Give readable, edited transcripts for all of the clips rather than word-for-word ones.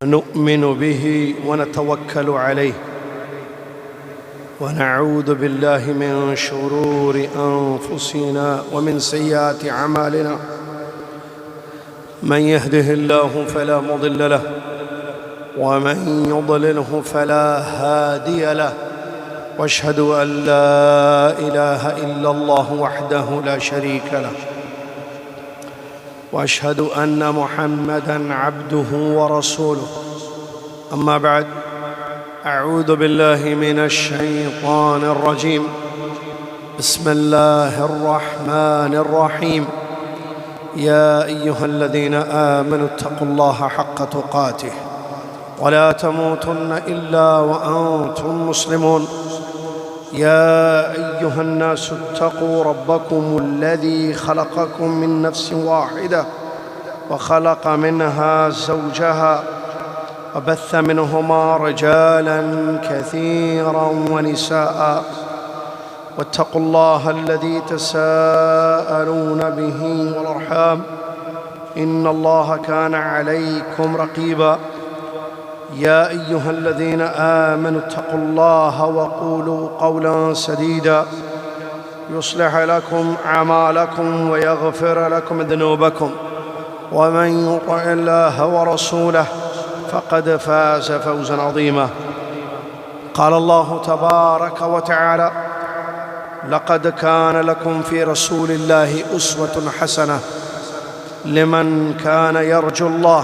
نؤمن به ونتوكل عليه ونعوذ بالله من شرور أنفسنا ومن سيئات أعمالنا من يهده الله فلا مضل له ومن يضلله فلا هادي له واشهد أن لا إله إلا الله وحده لا شريك له واشهد ان محمدا عبده ورسوله اما بعد اعوذ بالله من الشيطان الرجيم بسم الله الرحمن الرحيم يا ايها الذين امنوا اتقوا الله حق تقاته ولا تموتن الا وانتم مسلمون يا أيها الناس اتقوا ربكم الذي خلقكم من نفس واحدة وخلق منها زوجها وبث منهما رجالا كثيرا ونساء واتقوا الله الذي تساءلون به والأرحام إن الله كان عليكم رقيبا يا أيها الذين آمنوا اتقوا الله وقولوا قولا سديدا يصلح لكم أعمالكم ويغفر لكم ذنوبكم ومن يطع الله ورسوله فقد فاز فوزا عظيما قال الله تبارك وتعالى لقد كان لكم في رسول الله أسوة حسنة لمن كان يرجو الله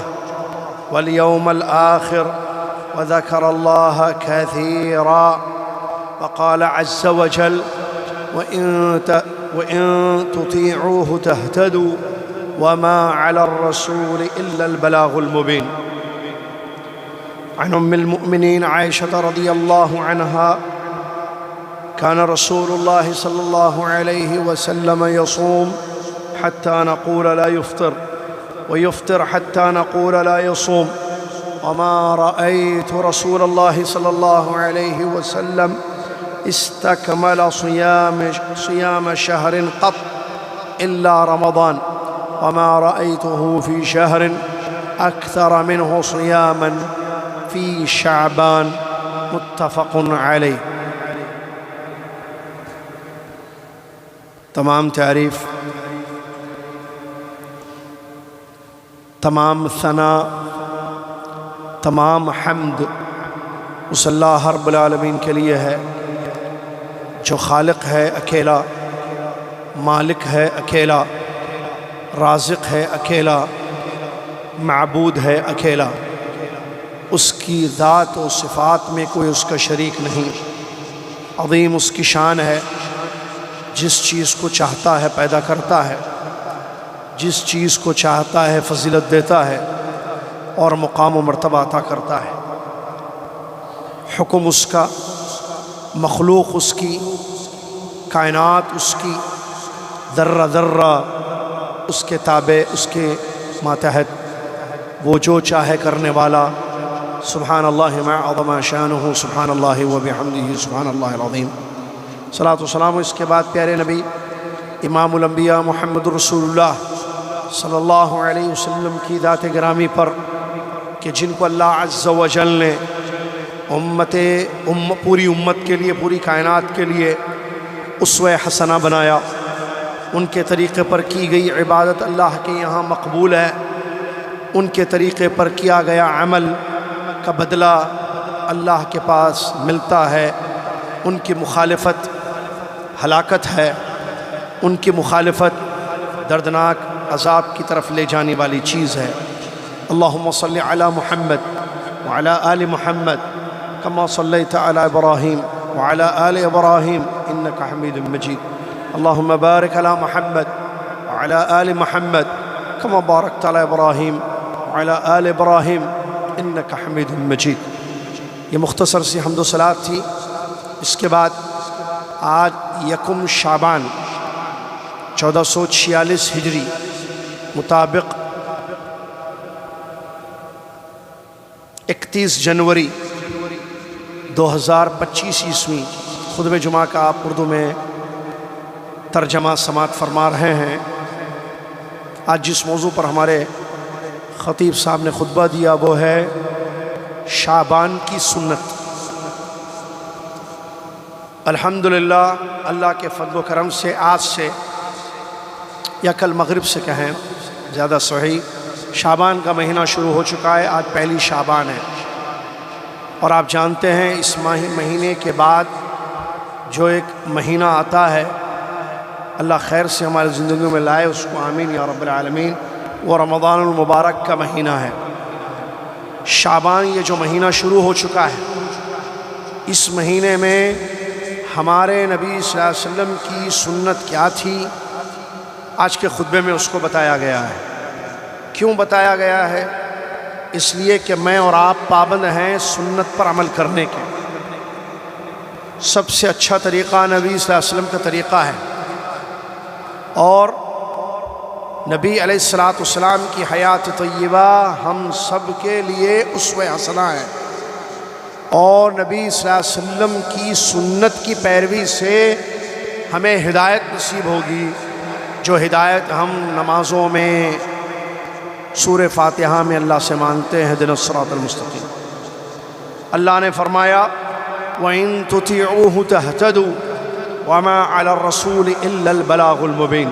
واليوم الآخر وذكر الله كثيرا وقال عز وجل وإن تطيعوه تهتدوا وما على الرسول إلا البلاغ المبين عن أم المؤمنين عائشة رضي الله عنها كان رسول الله صلى الله عليه وسلم يصوم حتى نقول لا يفطر ويفطر حتى نقول لا يصوم وما رأيت رسول الله صلى الله عليه وسلم استكمل صيام شهر قط إلا رمضان وما رأيته في شهر أكثر منه صياما في شعبان متفق عليه. تمام تعریف، تمام ثنا، تمام حمد اس اللہ رب العالمین کے لیے ہے جو خالق ہے اکیلا، مالک ہے اکیلا، رازق ہے اکیلا، معبود ہے اکیلا. اس کی ذات و صفات میں کوئی اس کا شریک نہیں. عظیم اس کی شان ہے، جس چیز کو چاہتا ہے پیدا کرتا ہے، جس چیز کو چاہتا ہے فضیلت دیتا ہے اور مقام و مرتبہ عطا کرتا ہے. حکم اس کا، مخلوق اس کی، کائنات اس کی، ذرہ ذرہ اس کے تابع، اس کے ماتحت. وہ جو چاہے کرنے والا. سبحان اللہ ما عظم شانہ، سبحان اللہ و بحمدہ، سبحان اللہ العظیم. صلاۃ و سلام اس کے بعد پیارے نبی امام الانبیاء محمد رسول اللہ صلی اللہ علیہ وسلم کی ذات گرامی پر کہ جن کو اللہ عز و جل نے پوری امت کے لیے، پوری کائنات کے لیے اسوہ حسنہ بنایا. ان کے طریقے پر کی گئی عبادت اللہ کے یہاں مقبول ہے. ان کے طریقے پر کیا گیا عمل کا بدلہ اللہ کے پاس ملتا ہے. ان کی مخالفت ہلاکت ہے، ان کی مخالفت دردناک عذاب کی طرف لے جانے والی چیز ہے. اللہم صلی علی محمد وعلی آل محمد کما صلیت علی ابراہیم وعلی آل ابراہیم انکا حمید مجید. اللہم بارک علی محمد وعلی آل محمد کما بارکت علی ابراہیم وعلی آل ابراہیم انکا حمید مجید. یہ مختصر سی حمد و صلات تھی. اس کے بعد آج یکم شعبان 1446 ہجری مطابق 31 جنوری 2025 عیسوی خطبہ جمعہ کا آپ اردو میں ترجمہ سماعت فرما رہے ہیں. آج جس موضوع پر ہمارے خطیب صاحب نے خطبہ دیا وہ ہے شعبان کی سنت۔ الحمدللہ اللہ کے فضل و کرم سے آج سے یا کل مغرب سے کہیں زیادہ صحیح، شعبان کا مہینہ شروع ہو چکا ہے۔ آج پہلی شعبان ہے، اور آپ جانتے ہیں اس مہینے کے بعد جو ایک مہینہ آتا ہے، اللہ خیر سے ہماری زندگیوں میں لائے اس کو، آمین یا رب العالمین۔ وہ رمضان المبارک کا مہینہ ہے۔ شعبان یہ جو مہینہ شروع ہو چکا ہے، اس مہینے میں ہمارے نبی صلی اللہ علیہ وسلم کی سنت کیا تھی، آج کے خطبے میں اس کو بتایا گیا ہے۔ کیوں بتایا گیا ہے؟ اس لیے کہ میں اور آپ پابند ہیں سنت پر عمل کرنے کے۔ سب سے اچھا طریقہ نبی صلی اللہ علیہ وسلم کا طریقہ ہے، اور نبی علیہ السلام کی حیات طیبہ ہم سب کے لیے اسوہ حسنہ ہے، اور نبی صلی اللہ علیہ وسلم کی سنت کی پیروی سے ہمیں ہدایت نصیب ہوگی، جو ہدایت ہم نمازوں میں سورہ فاتحہ میں اللہ سے مانگتے ہیں، اہدنا الصراط المستقیم۔ اللہ نے فرمایا وَإِن تُطِيعُوهُ تَهْتَدُوا وَمَا عَلَى الرَّسُولِ إِلَّا الْبَلَاغُ الْمُبِينُ۔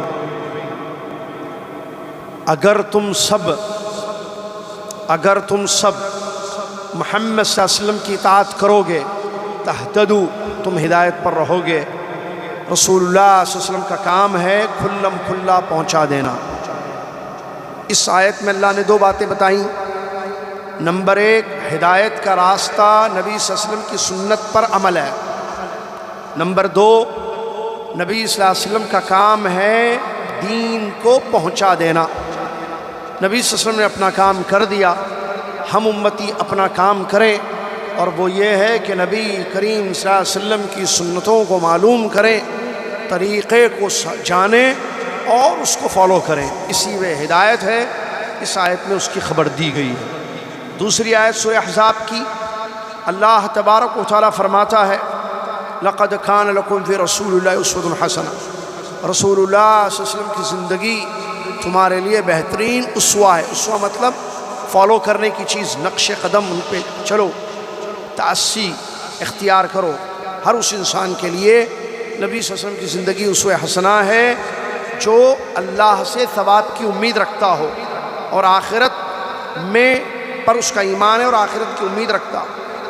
اگر تم سب محمد صلی اللہ علیہ وسلم کی اطاعت کرو گے، تہتدو، تم ہدایت پر رہو گے۔ رسول اللہ صلی اللہ علیہ وسلم کا کام ہے کھلم کھلا پہنچا دینا۔ اس آیت میں اللہ نے دو باتیں بتائیں۔ نمبر ایک، ہدایت کا راستہ نبی صلی اللہ علیہ وسلم کی سنت پر عمل ہے۔ نمبر دو، نبی صلی اللہ علیہ وسلم کا کام ہے دین کو پہنچا دینا۔ نبی صلی اللہ علیہ وسلم نے اپنا کام کر دیا، ہم امتی اپنا کام کریں، اور وہ یہ ہے کہ نبی کریم صلی اللہ علیہ وسلم کی سنتوں کو معلوم کریں، طریقے کو جانیں اور اس کو فالو کریں۔ اسی میں ہدایت ہے۔ اس آیت میں اس کی خبر دی گئی ہے۔ دوسری آیت سورہ احزاب کی، اللہ تبارک و تعالیٰ فرماتا ہے لَقَدْ كَانَ لَكُمْ فِي رَسُولِ اللَّهِ أُسْوَةٌ حَسَنَةٌ۔ رسول اللہ صلی اللہ علیہ وسلم کی زندگی تمہارے لیے بہترین اسوہ ہے۔ اسوہ مطلب فالو کرنے کی چیز، نقش قدم، ان پہ چلو، تأسی اختیار کرو۔ ہر اس انسان کے لیے نبی صلی اللہ علیہ وسلم کی زندگی اسوہ حسنہ ہے جو اللہ سے ثواب کی امید رکھتا ہو، اور آخرت میں پر اس کا ایمان ہے، اور آخرت کی امید رکھتا،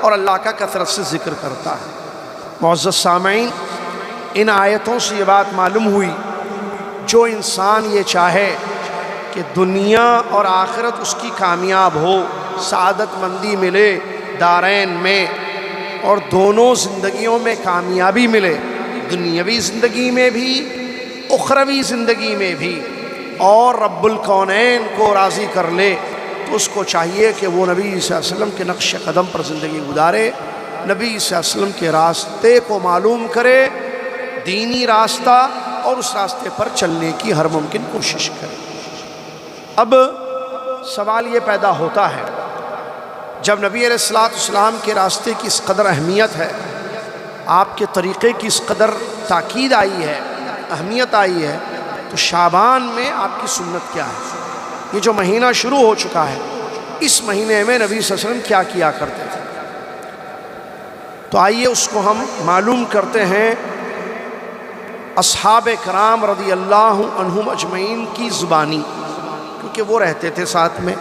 اور اللہ کا کثرت سے ذکر کرتا ہے۔ معزز سامعین، ان آیتوں سے یہ بات معلوم ہوئی، جو انسان یہ چاہے کہ دنیا اور آخرت اس کی کامیاب ہو، سعادت مندی ملے دارین میں، اور دونوں زندگیوں میں کامیابی ملے، دنیاوی زندگی میں بھی، اخروی زندگی میں بھی، اور رب الکونین کو راضی کر لے، تو اس کو چاہیے کہ وہ نبی صلی اللہ علیہ وسلم کے نقش قدم پر زندگی گزارے، نبی صلی اللہ علیہ وسلم کے راستے کو معلوم کرے، دینی راستہ، اور اس راستے پر چلنے کی ہر ممکن کوشش کرے۔ اب سوال یہ پیدا ہوتا ہے، جب نبی علیہ السلام کے راستے کی اس قدر اہمیت ہے، آپ کے طریقے کی اس قدر تاکید آئی ہے، اہمیت آئی ہے، تو شعبان میں آپ کی سنت کیا ہے؟ یہ جو مہینہ شروع ہو چکا ہے، اس مہینے میں نبی صلی اللہ علیہ وسلم کیا کیا کرتے تھے؟ تو آئیے اس کو ہم معلوم کرتے ہیں اصحاب کرام رضی اللہ عنہم اجمعین کی زبانی، کیونکہ وہ رہتے تھے ساتھ میں،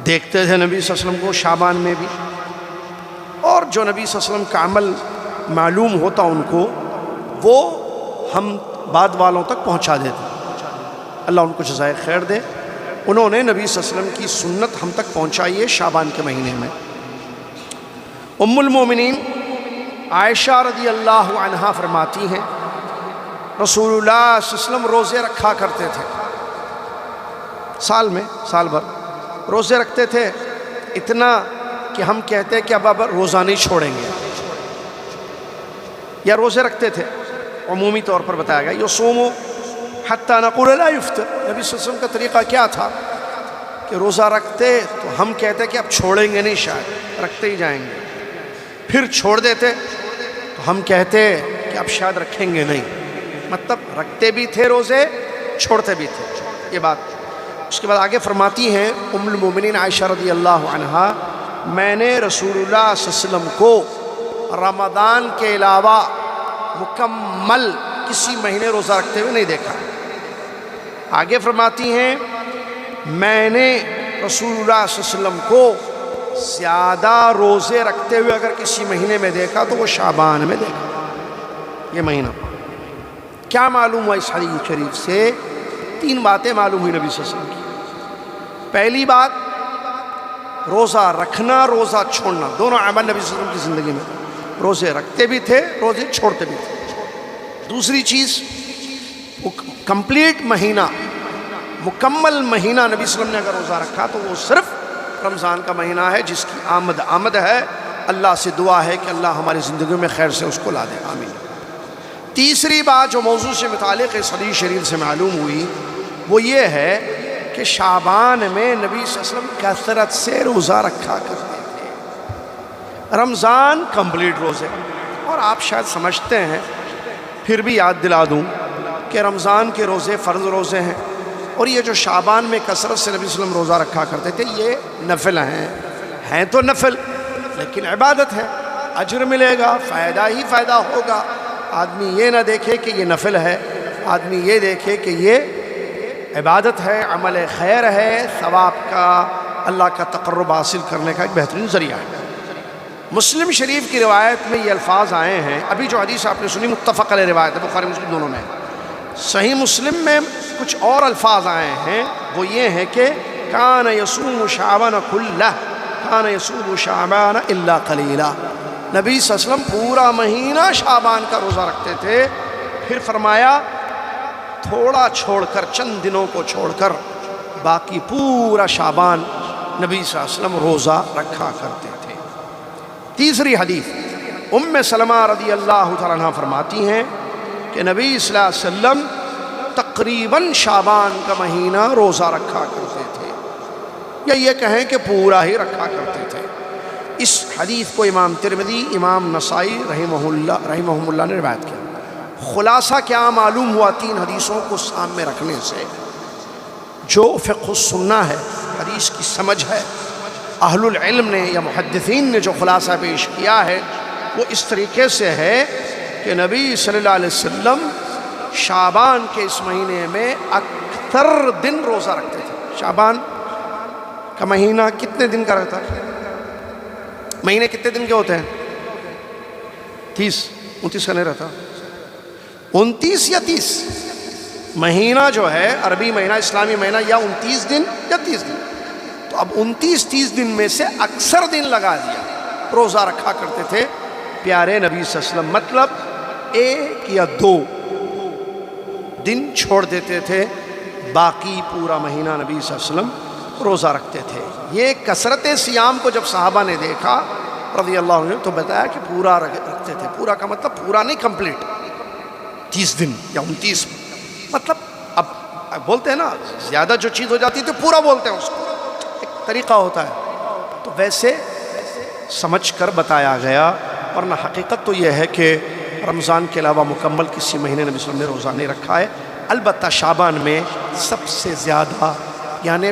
دیکھتے تھے نبی صلی اللہ علیہ وسلم کو شعبان میں بھی، اور جو نبی صلی اللہ علیہ وسلم کا عمل معلوم ہوتا ان کو، وہ ہم بعد والوں تک پہنچا دیتے۔ اللہ ان کو جزائے خیر دے، انہوں نے نبی صلی اللہ علیہ وسلم کی سنت ہم تک پہنچائی ہے شعبان کے مہینے میں۔ ام المومنین عائشہ رضی اللہ عنہا فرماتی ہیں رسول اللہ صلی اللہ علیہ وسلم روزے رکھا کرتے تھے، سال بھر روزے رکھتے تھے، اتنا کہ ہم کہتے کہ اب روزہ نہیں چھوڑیں گے، یا روزے رکھتے تھے، عمومی طور پر بتایا گیا یصوم حتی نقول لا یفطر۔ نبی صلی اللہ علیہ وسلم کا طریقہ کیا تھا کہ روزہ رکھتے تو ہم کہتے کہ اب چھوڑیں گے نہیں، شاید رکھتے ہی جائیں گے، پھر چھوڑ دیتے تو ہم کہتے کہ اب شاید رکھیں گے نہیں، مطلب رکھتے بھی تھے روزے، چھوڑتے بھی تھے۔ یہ بات اس کے بعد آگے فرماتی ہیں ام المومنین عائشہ رضی اللہ عنہا، میں نے رسول اللہ صلی اللہ علیہ وسلم کو رمضان کے علاوہ مکمل کسی مہینے روزہ رکھتے ہوئے نہیں دیکھا۔ آگے فرماتی ہیں میں نے رسول اللہ صلی اللہ علیہ وسلم کو زیادہ روزے رکھتے ہوئے اگر کسی مہینے میں دیکھا تو وہ شعبان میں دیکھا۔ یہ مہینہ کیا معلوم ہوا اس حدیث شریف سے؟ 3 باتیں معلوم ہوئی نبی صلی اللہ علیہ وسلم کی۔ پہلی بات، روزہ رکھنا روزہ چھوڑنا دونوں عمل نبی صلی اللہ علیہ وسلم کی زندگی میں، روزے رکھتے بھی تھے روزے چھوڑتے بھی تھے۔ دوسری چیز، کمپلیٹ مہینہ، مکمل مہینہ نبی صلی اللہ علیہ وسلم نے اگر روزہ رکھا تو وہ صرف رمضان کا مہینہ ہے جس کی آمد ہے۔ اللہ سے دعا ہے کہ اللہ ہماری زندگی میں خیر سے اس کو لا دے، آمین۔ تیسری بات جو موضوع سے متعلق اس حدیث شریف سے معلوم ہوئی وہ یہ ہے کہ شعبان میں نبی صلی اللہ علیہ وسلم کثرت سے روزہ رکھا کرتے تھے۔ رمضان کمپلیٹ روزے، اور آپ شاید سمجھتے ہیں، پھر بھی یاد دلا دوں کہ رمضان کے روزے فرض روزے ہیں، اور یہ جو شعبان میں کثرت سے نبی صلی اللہ علیہ وسلم روزہ رکھا کرتے تھے یہ نفل ہیں تو نفل، لیکن عبادت ہے، اجر ملے گا، فائدہ ہی فائدہ ہوگا۔ آدمی یہ نہ دیکھے کہ یہ نفل ہے، آدمی یہ دیکھے کہ یہ عبادت ہے، عمل خیر ہے، ثواب کا، اللہ کا تقرب حاصل کرنے کا ایک بہترین ذریعہ ہے۔ مسلم شریف کی روایت میں یہ الفاظ آئے ہیں، ابھی جو حدیث آپ نے سنی متفق علیہ روایت ہے، بخاری مسلم دونوں میں۔ صحیح مسلم میں کچھ اور الفاظ آئے ہیں، وہ یہ ہیں کہ کان یصوم شعبان کلہ، کان یصوم شعبان الا قلیلا، نبی صلی اللہ علیہ وسلم پورا مہینہ شعبان کا روزہ رکھتے تھے، پھر فرمایا تھوڑا چھوڑ کر، چند دنوں کو چھوڑ کر باقی پورا شعبان نبی صلی اللہ علیہ وسلم روزہ رکھا کرتے تھے۔ تیسری حدیث، ام سلمہ رضی اللہ تعالیٰ عنہ فرماتی ہیں کہ نبی صلی اللہ علیہ وسلم تقریباً شعبان کا مہینہ روزہ رکھا کرتے تھے، یا یہ کہیں کہ پورا ہی رکھا کرتے تھے۔ اس حدیث کو امام ترمذی، امام نسائی رحمہم اللہ نے روایت کیا۔ خلاصہ کیا معلوم ہوا 3 حدیثوں کو سامنے رکھنے سے؟ جو فقہ السنہ ہے، حدیث کی سمجھ ہے، اہل العلم نے یا محدثین نے جو خلاصہ پیش کیا ہے وہ اس طریقے سے ہے کہ نبی صلی اللہ علیہ وسلم شعبان کے اس مہینے میں اکثر دن روزہ رکھتے تھے۔ شعبان کا مہینہ کتنے دن کا رہتا ہے؟ مہینے کتنے دن کے ہوتے ہیں؟ 29 کا نہیں رہتا، 29 یا 30 مہینہ جو ہے عربی مہینہ، اسلامی مہینہ، یا 29 دن یا 30 دن، تو اب 29-30 دن میں سے اکثر دن لگا دیا، روزہ رکھا کرتے تھے پیارے نبی صلی اللہ علیہ وسلم۔ مطلب 1 یا 2 دن چھوڑ دیتے تھے، باقی پورا مہینہ نبی صلی اللہ علیہ وسلم روزہ رکھتے تھے۔ یہ کثرت سیام کو جب صحابہ نے دیکھا رضی اللہ عنہ تو بتایا کہ پورا رکھتے تھے۔ پورا کا مطلب پورا نہیں، کمپلیٹ 30 دن یا 29، مطلب اب بولتے ہیں نا زیادہ جو چیز ہو جاتی ہے تو پورا بولتے ہیں، اس کو ایک طریقہ ہوتا ہے، تو ویسے سمجھ کر بتایا گیا، ورنہ حقیقت تو یہ ہے کہ رمضان کے علاوہ مکمل کسی مہینے نبی صلی اللہ علیہ وسلم نے روزہ نہیں رکھا ہے۔ البتہ شعبان میں سب سے زیادہ، یعنی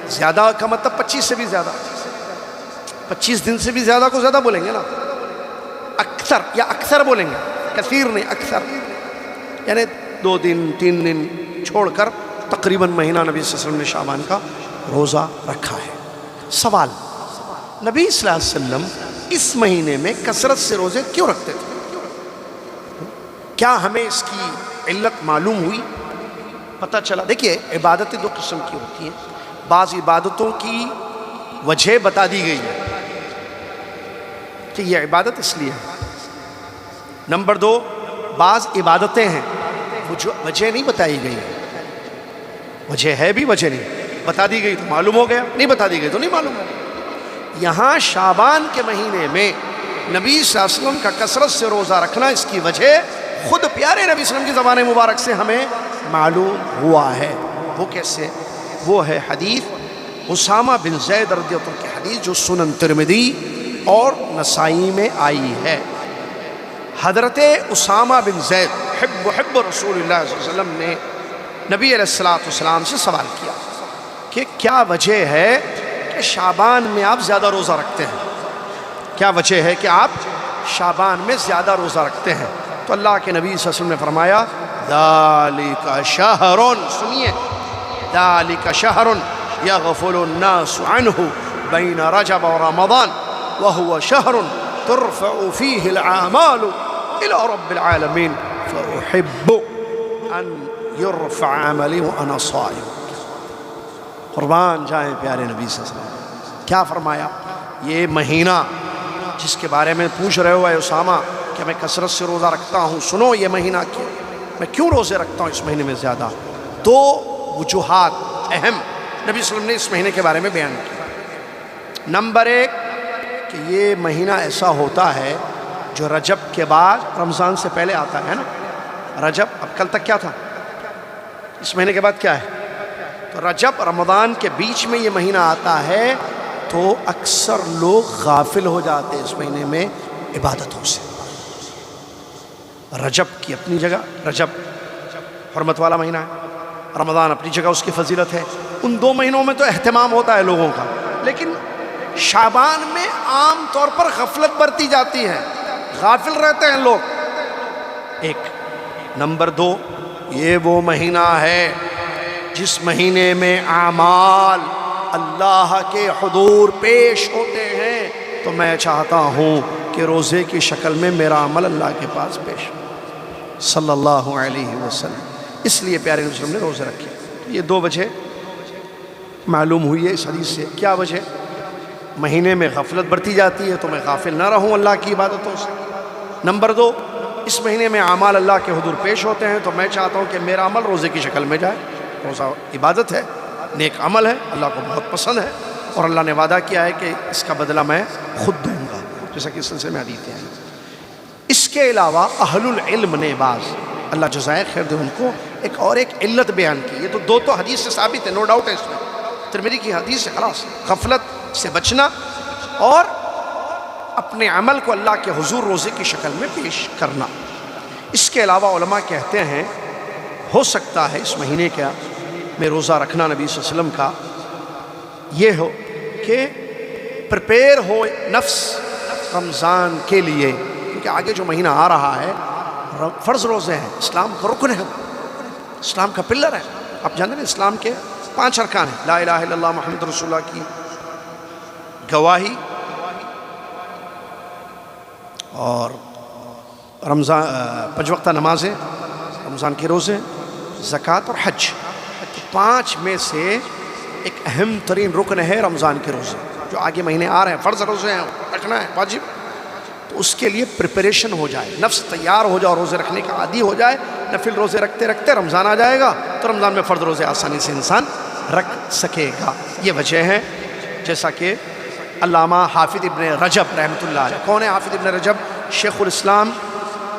زیادہ کا مطلب 25 سے بھی زیادہ، 25 دن سے بھی زیادہ کو زیادہ بولیں گے نا، اکثر یا اکثر بولیں گے، کثیر نہیں، اکثر، یعنی 2 دن 3 دن چھوڑ کر تقریباً مہینہ نبی صلی اللہ علیہ وسلم نے شعبان کا روزہ رکھا ہے۔ سوال، نبی صلی اللہ علیہ وسلم اس مہینے میں کثرت سے روزے کیوں رکھتے تھے؟ کیا ہمیں اس کی علت معلوم ہوئی؟ پتہ چلا، دیکھیے عبادتیں 2 قسم کی ہوتی ہیں، بعض عبادتوں کی وجہ بتا دی گئی ہے کہ یہ عبادت اس لیے ہے۔ نمبر 2، بعض عبادتیں ہیں وہ جو وجہ نہیں بتائی گئی، وجہ ہے بھی وجہ نہیں بتا دی گئی تو معلوم ہو گیا، نہیں بتا دی گئی تو نہیں معلوم ہو گیا۔ یہاں شعبان کے مہینے میں نبی صلی اللہ علیہ وسلم کا کثرت سے روزہ رکھنا، اس کی وجہ خود پیارے نبی صلی اللہ علیہ وسلم کی زبان مبارک سے ہمیں معلوم ہوا ہے۔ وہ کیسے؟ وہ ہے حدیث اسامہ بن زید رضی اللہ عنہ کی حدیث جو سنن ترمذی اور نسائی میں آئی ہے۔ حضرت اسامہ بن زید حب رسول اللہ صلی اللہ علیہ وسلم نے نبی علیہ الصلوۃ والسلام سے سوال کیا کہ کیا وجہ ہے کہ شعبان میں آپ زیادہ روزہ رکھتے ہیں، کیا وجہ ہے کہ آپ شعبان میں زیادہ روزہ رکھتے ہیں؟ تو اللہ کے نبی صلی اللہ علیہ وسلم نے فرمایا ذالک شہر، سنیے، ذالک شہر یغفل الناس عنہ بین رجب و رمضان وهو شہر ترفع فیہ الاعمال الى رب العالمین فاحب ان یرفع عملی وانا صائم۔ قربان جائیں پیارے نبی صلی اللہ علیہ وسلم، کیا فرمایا؟ یہ مہینہ جس کے بارے میں پوچھ رہے ہو اے اسامہ کہ میں کثرت سے روزہ رکھتا ہوں، سنو یہ مہینہ کیا، میں کیوں روزے رکھتا ہوں اس مہینے میں زیادہ؟ دو وجوہات اہم نبی صلی اللہ علیہ وسلم نے اس مہینے کے بارے میں بیان کی۔ نمبر ایک کہ یہ مہینہ ایسا ہوتا ہے جو رجب کے بعد رمضان سے پہلے آتا ہے نا، رجب اب کل تک کیا تھا، اس مہینے کے بعد کیا ہے؟ تو رجب رمضان کے بیچ میں یہ مہینہ آتا ہے، تو اکثر لوگ غافل ہو جاتے ہیں اس مہینے میں عبادتوں سے۔ رجب کی اپنی جگہ، رجب حرمت والا مہینہ ہے، رمضان اپنی جگہ اس کی فضیلت ہے، ان دو مہینوں میں تو اہتمام ہوتا ہے لوگوں کا، لیکن شعبان میں عام طور پر غفلت برتی جاتی ہے، غافل رہتے ہیں لوگ، ایک۔ نمبر دو، یہ وہ مہینہ ہے جس مہینے میں اعمال اللہ کے حضور پیش ہوتے ہیں، تو میں چاہتا ہوں کہ روزے کی شکل میں میرا عمل اللہ کے پاس پیش ہو، صلی اللہ علیہ وسلم۔ اس لیے پیارے نبی صلی اللہ علیہ وسلم نے روزے رکھے۔ یہ دو وجہ معلوم ہوئی ہے اس حدیث سے۔ کیا وجہ؟ مہینے میں غفلت برتی جاتی ہے تو میں غافل نہ رہوں اللہ کی عبادتوں سے۔ نمبر دو، اس مہینے میں اعمال اللہ کے حضور پیش ہوتے ہیں، تو میں چاہتا ہوں کہ میرا عمل روزے کی شکل میں جائے۔ روزہ عبادت ہے، نیک عمل ہے، اللہ کو بہت پسند ہے، اور اللہ نے وعدہ کیا ہے کہ اس کا بدلہ میں خود دوں گا، جیسا کہ اس سلسلے میں حدیث ہیں۔ اس کے علاوہ اہل العلم نے بعض، اللہ جزائے خیر دے ان کو، ایک اور ایک علت بیان کی۔ یہ تو دو تو حدیث سے ثابت ہے، نو ڈاؤٹ ہے اس میں، ترمذی کی حدیث سے، خلاص غفلت سے بچنا اور اپنے عمل کو اللہ کے حضور روزے کی شکل میں پیش کرنا۔ اس کے علاوہ علماء کہتے ہیں ہو سکتا ہے اس مہینے کا میں روزہ رکھنا نبی صلی اللہ علیہ وسلم کا یہ ہو کہ پریپیئر ہو نفس رمضان کے لیے، کیونکہ آگے جو مہینہ آ رہا ہے فرض روزے ہیں، اسلام کا رکن ہے، اسلام کا پلر ہے۔ آپ جانتے ہیں اسلام کے 5 ارکان ہیں، لا الہ الا اللہ محمد رسول اللہ کی گواہی، اور رمضان 5 وقتہ نمازیں، رمضان کے روزے، زکوٰۃ اور حج۔ 5 میں سے ایک اہم ترین رکن ہے رمضان کے روزے، جو آگے مہینے آ رہے ہیں، فرض روزے ہیں، رکھنا ہے واجب، تو اس کے لیے پریپریشن ہو جائے، نفس تیار ہو جائے، روزے رکھنے کا عادی ہو جائے۔ نفل روزے رکھتے رکھتے رمضان آ جائے گا تو رمضان میں فرض روزے آسانی سے انسان رکھ سکے گا۔ یہ وجہ ہے، جیسا کہ علامہ حافظ ابن رجب رحمۃ اللہ علیہ، کون ہے حافظ ابن رجب؟ شیخ الاسلام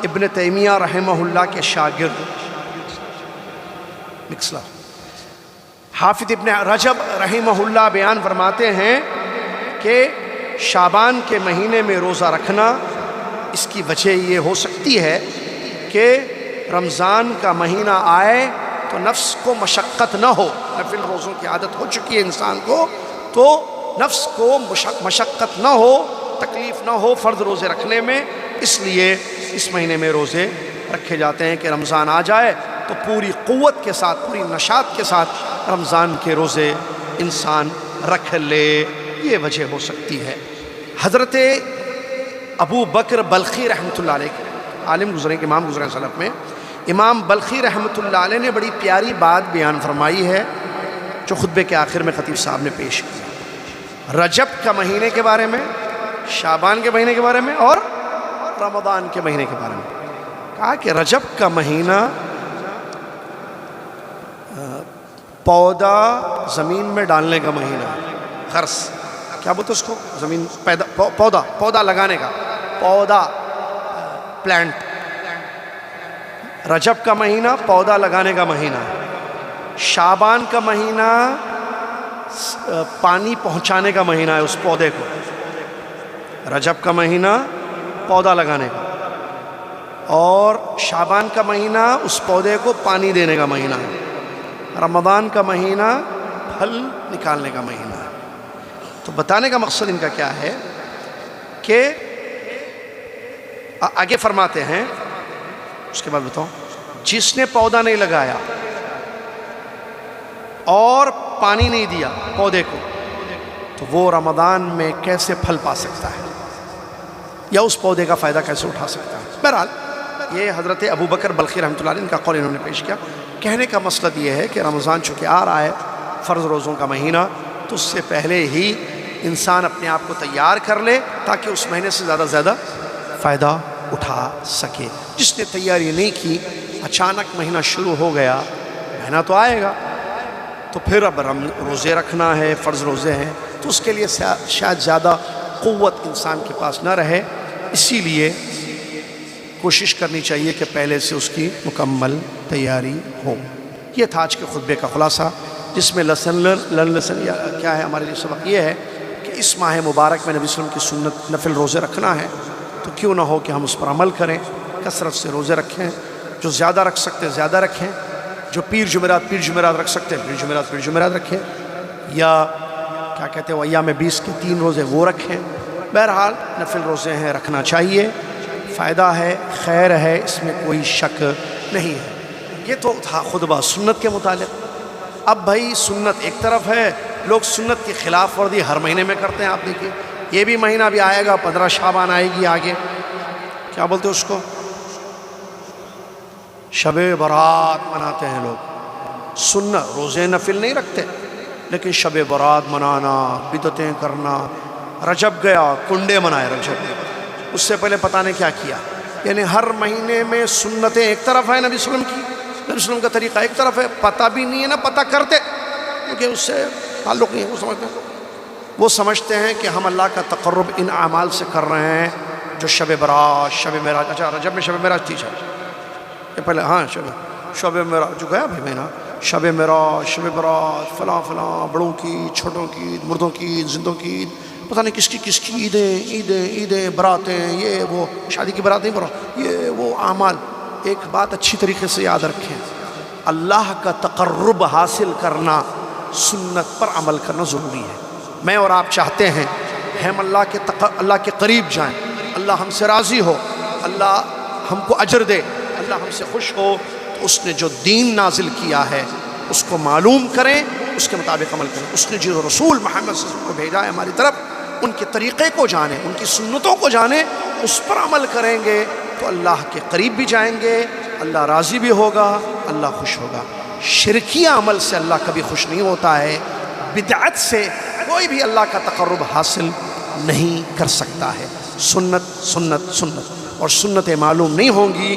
ابن تیمیہ رحمہ اللہ کے شاگرد، حافظ ابن رجب رحمہ اللہ بیان فرماتے ہیں کہ شعبان کے مہینے میں روزہ رکھنا، اس کی وجہ یہ ہو سکتی ہے کہ رمضان کا مہینہ آئے تو نفس کو مشقت نہ ہو، نفل روزوں کی عادت ہو چکی ہے انسان کو، تو نفس کو مشقت نہ ہو، تکلیف نہ ہو فرض روزے رکھنے میں، اس لیے اس مہینے میں روزے رکھے جاتے ہیں کہ رمضان آ جائے تو پوری قوت کے ساتھ، پوری نشاط کے ساتھ رمضان کے روزے انسان رکھ لے۔ یہ وجہ ہو سکتی ہے۔ حضرت ابو بکر بلخی رحمۃ اللہ علیہ، عالم گزرے، امام گزرے سلف میں، امام بلخی رحمۃ اللہ علیہ نے بڑی پیاری بات بیان فرمائی ہے جو خطبے کے آخر میں خطیب صاحب نے پیش کی، رجب کا مہینے کے بارے میں، شعبان کے مہینے کے بارے میں اور رمضان کے مہینے کے بارے میں۔ کہا کہ رجب کا مہینہ پودا زمین میں ڈالنے کا مہینہ ہے، غرس، کیا بولتے اس کو، زمین پودا لگانے کا، پودا پلانٹ۔ رجب کا مہینہ پودا لگانے کا مہینہ ہے، شعبان کا مہینہ پانی پہنچانے کا مہینہ ہے اس پودے کو، رجب کا مہینہ پودا لگانے کا، اور شعبان کا مہینہ اس پودے کو پانی دینے کا مہینہ ہے، رمضان کا مہینہ پھل نکالنے کا مہینہ ہے۔ تو بتانے کا مقصد ان کا کیا ہے کہ آگے فرماتے ہیں، اس کے بعد بتاؤں، جس نے پودا نہیں لگایا اور پانی نہیں دیا پودے کو تو وہ رمضان میں کیسے پھل پا سکتا ہے یا اس پودے کا فائدہ کیسے اٹھا سکتا ہے؟ بہرحال یہ حضرت ابو بکر بلخی رحمۃ اللہ علیہ ان کا قول انہوں نے پیش کیا۔ کہنے کا مقصد یہ ہے کہ رمضان چونکہ آ رہا ہے، فرض روزوں کا مہینہ، تو اس سے پہلے ہی انسان اپنے آپ کو تیار کر لے تاکہ اس مہینے سے زیادہ فائدہ اٹھا سکے۔ جس نے تیاری نہیں کی، اچانک مہینہ شروع ہو گیا، مہینہ تو آئے گا تو پھر اب روزے رکھنا ہے، فرض روزے ہیں، تو اس کے لیے شاید زیادہ قوت انسان کے پاس نہ رہے، اسی لیے کوشش کرنی چاہیے کہ پہلے سے اس کی مکمل تیاری ہو۔ یہ تھا آج کے خطبے کا خلاصہ، جس میں لیسن یا کیا ہے ہمارے لیے سبق یہ ہے کہ اس ماہ مبارک میں نبی صلی اللہ علیہ وسلم کی سنت نفل روزے رکھنا ہے، تو کیوں نہ ہو کہ ہم اس پر عمل کریں، کثرت سے روزے رکھیں، جو زیادہ رکھ سکتے زیادہ رکھیں، جو پیر جمعرات رکھ سکتے ہیں پیر جمعرات رکھیں، یا کیا کہتے ہیں وہ ایام 20 کے 3 روزے وہ رکھیں۔ بہرحال نفل روزے ہیں، رکھنا چاہیے، فائدہ ہے، خیر ہے، اس میں کوئی شک نہیں ہے۔ یہ تو تھا خطبہ سنت کے متعلق۔ اب بھائی سنت ایک طرف ہے، لوگ سنت کی خلاف ورزی ہر مہینے میں کرتے ہیں۔ آپ دیکھیے یہ بھی مہینہ بھی آئے گا، 15 شعبان آئے گی آگے، کیا بولتے اس کو، شب برات مناتے ہیں لوگ۔ سنت روزے نفل نہیں رکھتے، لیکن شب برات منانا، بدعتیں کرنا، رجب گیا کنڈے منائے رجب میں، اس سے پہلے پتہ نہیں کیا کیا۔ یعنی ہر مہینے میں سنتیں ایک طرف ہیں نبی صلی اللہ علیہ وسلم کی، نبی صلی اللہ علیہ وسلم کا طریقہ ایک طرف ہے، پتہ بھی نہیں ہے نہ پتہ کرتے، کیونکہ اس سے تعلق نہیں ہے۔ وہ سمجھتے ہیں کہ ہم اللہ کا تقرب ان اعمال سے کر رہے ہیں جو شب برات، شب معراج، اچھا رجب میں شب معراج تھی یہ پہلے، ہاں شب معراج جو گیا بھائی مہینہ، شب معراج، شب برات، فلاں بڑوں کی، چھوٹوں کی، مردوں کی، زندوں کی، پتہ نہیں کس کی عیدیں براتیں، یہ وہ شادی کی برات نہیں برات، یہ وہ اعمال۔ ایک بات اچھی طریقے سے یاد رکھیں، اللہ کا تقرب حاصل کرنا، سنت پر عمل کرنا ضروری ہے۔ میں اور آپ چاہتے ہیں ہم اللہ کے قریب جائیں، اللہ ہم سے راضی ہو، اللہ ہم کو اجر دے، اللہ ہم سے خوش ہو، تو اس نے جو دین نازل کیا ہے اس کو معلوم کریں، اس کے مطابق عمل کریں۔ اس نے جو رسول محمد صلی اللہ علیہ وسلم کو بھیجا ہے ہماری طرف، ان کے طریقے کو جانیں، ان کی سنتوں کو جانیں، اس پر عمل کریں گے تو اللہ کے قریب بھی جائیں گے، اللہ راضی بھی ہوگا، اللہ خوش ہوگا۔ شرکیہ عمل سے اللہ کبھی خوش نہیں ہوتا ہے، بدعت سے کوئی بھی اللہ کا تقرب حاصل نہیں کر سکتا ہے۔ سنت اور سنتیں معلوم نہیں ہوں گی،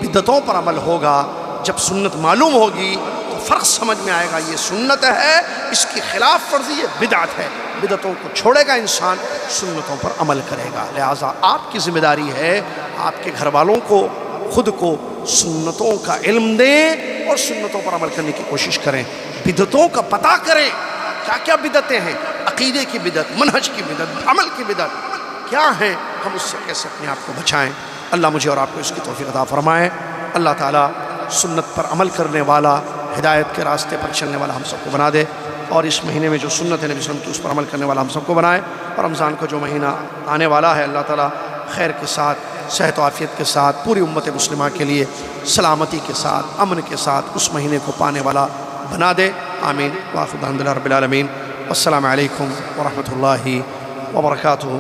بدعتوں پر عمل ہوگا۔ جب سنت معلوم ہوگی تو فرق سمجھ میں آئے گا، یہ سنت ہے، اس کی خلاف ورزی یہ بدعت ہے۔ بدعتوں کو چھوڑے گا انسان، سنتوں پر عمل کرے گا۔ لہٰذا آپ کی ذمہ داری ہے آپ کے گھر والوں کو، خود کو سنتوں کا علم دیں اور سنتوں پر عمل کرنے کی کوشش کریں۔ بدعتوں کا پتہ کریں، کیا بدعتیں ہیں، عقیدے کی بدعت، منہج کی بدعت، عمل کی بدعت کیا ہیں، ہم اس سے کیسے اپنے آپ کو بچائیں۔ اللہ مجھے اور آپ کو اس کی توفیق عطا فرمائے۔ اللہ تعالیٰ سنت پر عمل کرنے والا، ہدایت کے راستے پر چلنے والا ہم سب کو بنا دے، اور اس مہینے میں جو سنت ہے نبی صلی اللہ علیہ وسلم کی اس پر عمل کرنے والا ہم سب کو بنائے۔ اور رمضان کا جو مہینہ آنے والا ہے، اللہ تعالیٰ خیر کے ساتھ، صحت و عافیت کے ساتھ، پوری امت مسلمہ کے لیے سلامتی کے ساتھ، امن کے ساتھ اس مہینے کو پانے والا بنا دے۔ آمین۔ وآخر دعوانا الحمد للہ رب العالمین۔ السلام علیکم ورحمۃ اللہ وبرکاتہ۔